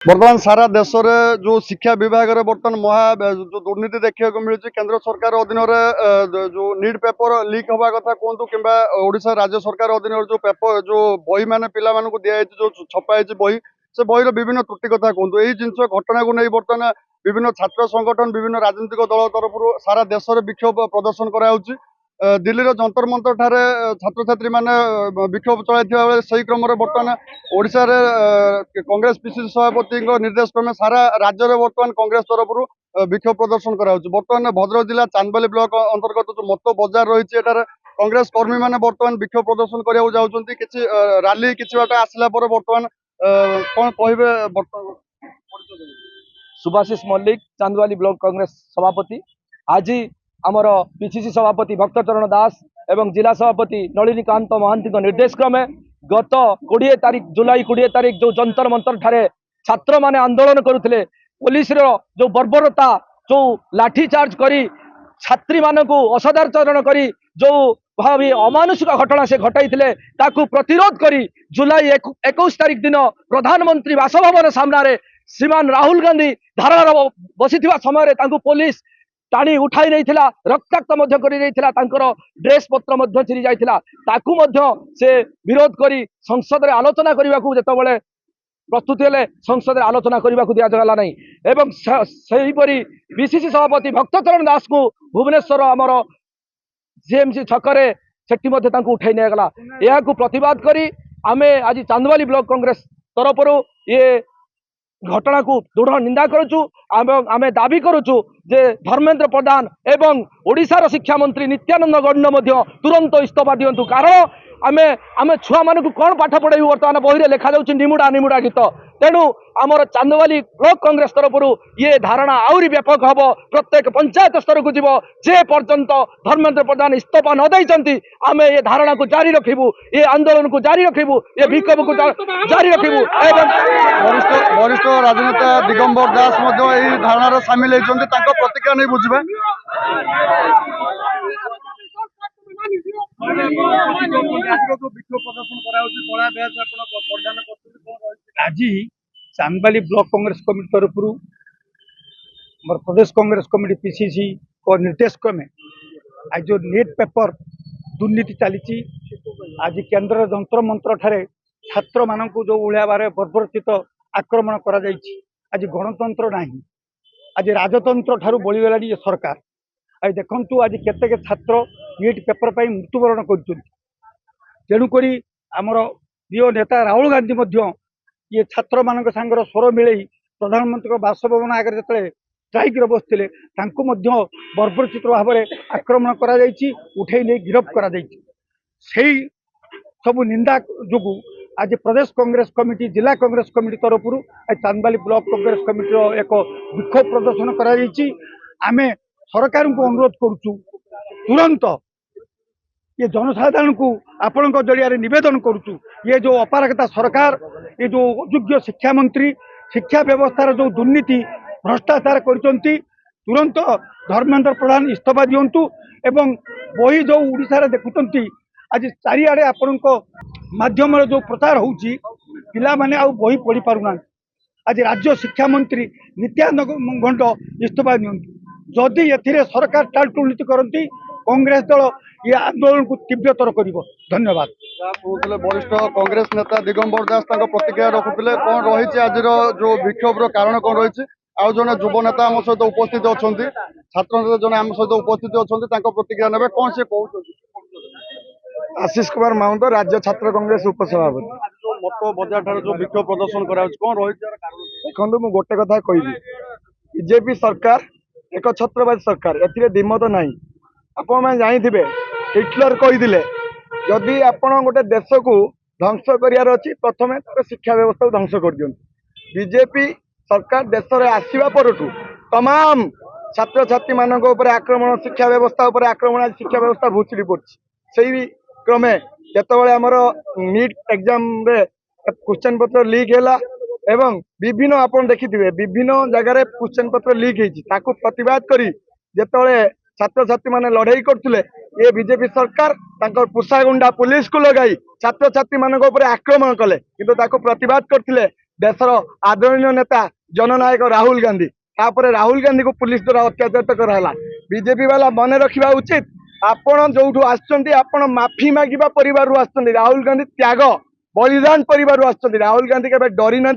बर्तमान सारा देश रे जो शिक्षा विभाग रे बर्तमान जो दुर्नीति देखा मिलूँ केंद्र सरकार अधीन जो नीट पेपर लीक हवा कथा कहतु कि ओडिशा राज्य सरकार अधीन जो पेपर जो बही मैंने पिला दिखाई जो छपाई बही से बही विभिन्न त्रुटि कथा कहतु यही जिन घटना को नहीं बर्तमान विभिन्न छात्र संगठन विभिन्न राजनीतिक दल तरफ सारा देश में विक्षोभ प्रदर्शन कराऊँच दिल्ली जंतर मंतर ठारे छात्र छात्री मैंने विक्षोभ चलाई से क्रम बर्तमान ओडिशा रे कांग्रेस पीसीसी सभापति निर्देश क्रमे सारा राज्य में बर्तमान कांग्रेस तरफ विक्षोभ प्रदर्शन कराऊँच। बर्तमान भद्रक जिला चांदबाली ब्लॉक अंतर्गत जो मत बजार रही कांग्रेस कर्मी मैंने बर्तमान विक्षोभ प्रदर्शन करने जाऊँच कि राली किसी बाट आसला बर्तमान कौन कहे सुभाषिष मल्लिक चांदवाली ब्लॉक कांग्रेस सभापति आज आमर पीसीसी सभापति भक्तचरण दास एवं जिला सभापति नलिनीकांत महांती निर्देश क्रमे गत 20 तारीख जुलाई 20 तारीख जो जंतर मंतर ठारे छात्र माने आंदोलन करुले पुलिस जो बर्बरता जो लाठीचार्ज करी छात्री मानक असदाचरण करी जो भावी अमानुषिक घटना से घटाई ताकू प्रतिरोध करी जुलाई 21 तारीख दिन प्रधानमंत्री बासभवन सामने श्रीमान राहुल गांधी धारणा बसी समय पुलिस टाणी उठाई नहीं रक्ताक्त ड्रेस पत्र चिरी जाता से विरोध करी संसद में आलोचना करने को जिते प्रस्तुत हेले संसद में आलोचना करने को दिगला नहीं एवं सेहीपरि बीसीसी सभापति भक्तचरण दास को भुवनेश्वर आमर जीएमसी छकरे सेठी उठाई निगला यह प्रतिवाद करी आमे आज चांदवाली ब्लॉक कांग्रेस तरफ ये घटना को दृढ़ निंदा करुचु आमे दाबी करुचु जे धर्मेंद्र प्रधान एवं ओडिशार शिक्षा मंत्री नित्यानंद गौड़ तुरंत इस्तीफा दिंतु कारण आमे आमे छुआ मान कौन पाठ पढ़ेबू बर्तमान बही में लिखा जाऊँ निमुड़ा निमुड़ा गीत तेणु आमर चांदवाली ब्लॉक कांग्रेस तरफ ये धारणा आहरी व्यापक हम प्रत्येक पंचायत स्तर को जीव जे पर्यंत धर्मेंद्र प्रधान इस्तीफा न देती आम ये धारणा को जारी रखू ये आंदोलन को जारी रखू ये विक्षोभ को जारी रखू वरिष्ठ राजनेता दिगंबर दास धारणा सामिल होती प्रतिक्रिया नहीं बुझे आज चांदबाली ब्लॉक कांग्रेस कमिटी तरफ प्रदेश कांग्रेस कमिटी पीसीसी को निर्देश क्रमे आज जो नीट पेपर दुर्नीति चली आज केंद्र जंतर मंत्र ठारे छात्र मानक जो उड़िया बारे बर्बरचित आक्रमण करा आज गणतंत्र नहीं आज राजतंत्र ठारू बलिगला ये सरकार आज देखु आज केतेक छात्र नीट पेपर पर मृत्युवरण करुक आमर प्रिय नेता राहुल गांधी ये छात्र मान सांगर स्वर मिले प्रधानमंत्री बासभवन आगे जो स्ट्राइक बसते बर्बरचित भाव में आक्रमण कर उठे नहीं गिरफ कर सब निंदा जो आज प्रदेश कांग्रेस कमिटी जिला कांग्रेस कमिटी तरफ चांदबाली ब्लॉक कांग्रेस कमिटी एक विक्षोभ प्रदर्शन करें सरकार को अनुरोध करुचु तुरंत ये जनसाधारण को आपण जरिया निवेदन करुचु ये जो अपारगता सरकार ये जो अयोग्य शिक्षा मंत्री शिक्षा व्यवस्थार जो दुर्नीति भ्रष्टाचार करचंती तुरंत धर्मेंद्र प्रधान इस्तीफा दिंतु एवं बही जो उड़ीसा देखुंती आज चारिआडे आपण माध्यम जो प्रचार होउची पिला माने आ बही पढ़ी पारुना आज राज्य शिक्षा मंत्री नित्यानंद गौड़ इस्तीफा दिंतु जदि ए सरकार टालटुलनीति करती कांग्रेस दल ये आंदोलन को तीव्रतर कर धन्यवाद। वरिष्ठ कांग्रेस नेता दिगंबर दास प्रतिक्रिया रखुले कौन रही आज जो विक्षोभ कारण कौन रही आउ जन युव नेता आम सहित उपस्थित अच्छा छात्र नेता जन आम सहित उपस्थित अच्छा प्रतिक्रिया ने कौन से कहते आशीष कुमार माउंट राज्य छात्र कांग्रेस उपसभापति मत बजार ठार जो विक्षोभ प्रदर्शन करा कौन रही देखो मुझे गोटे कथा कहि बीजेपी सरकार एक छत्रवादी सरकार एमत ना आपण जानी हिटलर कही जदि आपण गोटे देश को ध्वंस करार अच्छी प्रथम तार शिक्षा व्यवस्था को ध्वंस कर दिखाँ बीजेपी सरकार देश में आसवा पर तमाम छात्र छात्री मान आक्रमण शिक्षा व्यवस्था आक्रमण आज शिक्षा व्यवस्था भूचुड़ी पड़ी क्रमे जिते आमर नीट एग्जाम रे क्वेश्चन पत्र लीक है एवं विभिन्न आप देखिए विभिन्न जगह क्वेश्चन पत्र लीक होती प्रतिवाद करी जिते छात्र छात्री मैंने लड़ाई करते ये बीजेपी सरकार पोषा गुंडा पुलिस को लगाई छात्र छात्री मान आक्रमण कले किंतु प्रतिवाद करते देशर आदरणीय नेता जननायक राहुल गांधी तापर राहुल गांधी को पुलिस द्वारा अत्याचारित कराला बीजेपी वाला मन रखा उचित आपण जो आपण माफी मागिबा परिवार आसुचंती राहुल गांधी त्याग बलिदान परिवार आसुचंती राहुल गांधी केबे डरी ना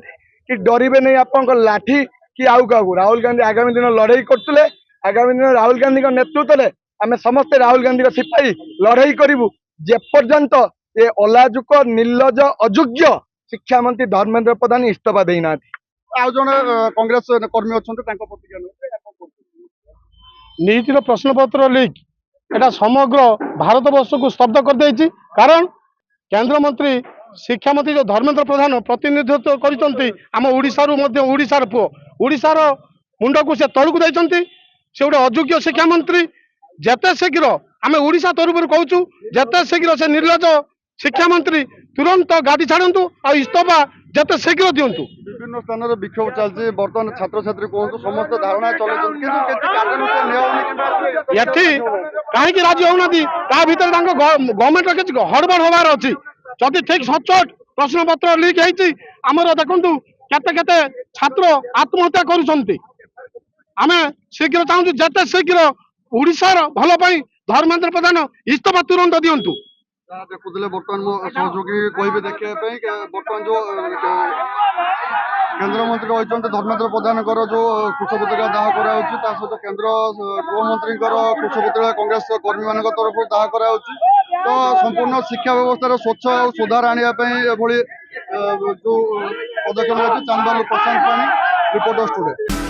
कि डरबे नहीं आपण लाठी कि आउ क्या राहुल गांधी आगामी दिन लड़ाई करते आगामी दिन राहुल गांधी नेतृत्व में आम समस्ते राहुल गांधी सिपाही लड़ाई करूँ जेपर्यंत ये अलाजुक निर्लज अयोग्य शिक्षा मंत्री धर्मेंद्र प्रधान इस्तीफा देना आउ जने कांग्रेस कर्मी अछंते तांको प्रतिक्रिया नीतिर प्रश्न पत्र लीक एटा समग्र भारत वर्ष को स्तब्ध कर देछि कारण केंद्र मंत्री शिक्षा मंत्री जो धर्मेंद्र प्रधान प्रतिनिधित्व करिसंती आम ओडिसा रु मध्य ओडिसार पुओ ओडिसार मुंड को से तळकु दैसंती से गोटे अयोग्य शिक्षा मंत्री जेते शीघ्र आम ओडिसा तरफ कहूँ जेते शीघ्र से निर्लज शिक्षा मंत्री तुरंत गाड़ी छाड़ू आ इस्तीफा जेते शीघ्र दिंतु विभिन्न स्थान रे विक्षोभ चलछि वर्तमान छात्र छात्री कहतु समस्त धारणा चलछन किंतु केते कार्यान्वयन नेउनी एठी कहीं राजी होना ता भीतर गवर्नमेंट किसी हड़बड़ हबार अच्छी जदि ठीक सचोट प्रश्न पत्र लीक होती आमर देखु केते केते छात्र आत्महत्या करुछंती आमे शीघ्र चाहूँ जेते शीघ्र ओडिशार भल पाई धर्मेंद्र प्रधान इस्तीफा तुरंत दिंतु देखुले बर्तमान मो सहयोगी कहबे देखिए बर्तमान जो केंद्र मंत्री रही धर्मेंद्र प्रधान जो कुशपुतलिका दाह कराऊँच सहित केंद्र गृहमंत्री कुशपुतलिका कांग्रेस कर्मी मान तरफ दाह कराऊँच तो संपूर्ण शिक्षा व्यवस्था स्वच्छ और सुधार आने जो पदक्षेप चांदबालू प्रशांत पाणी रिपोर्टर स्टूडियो।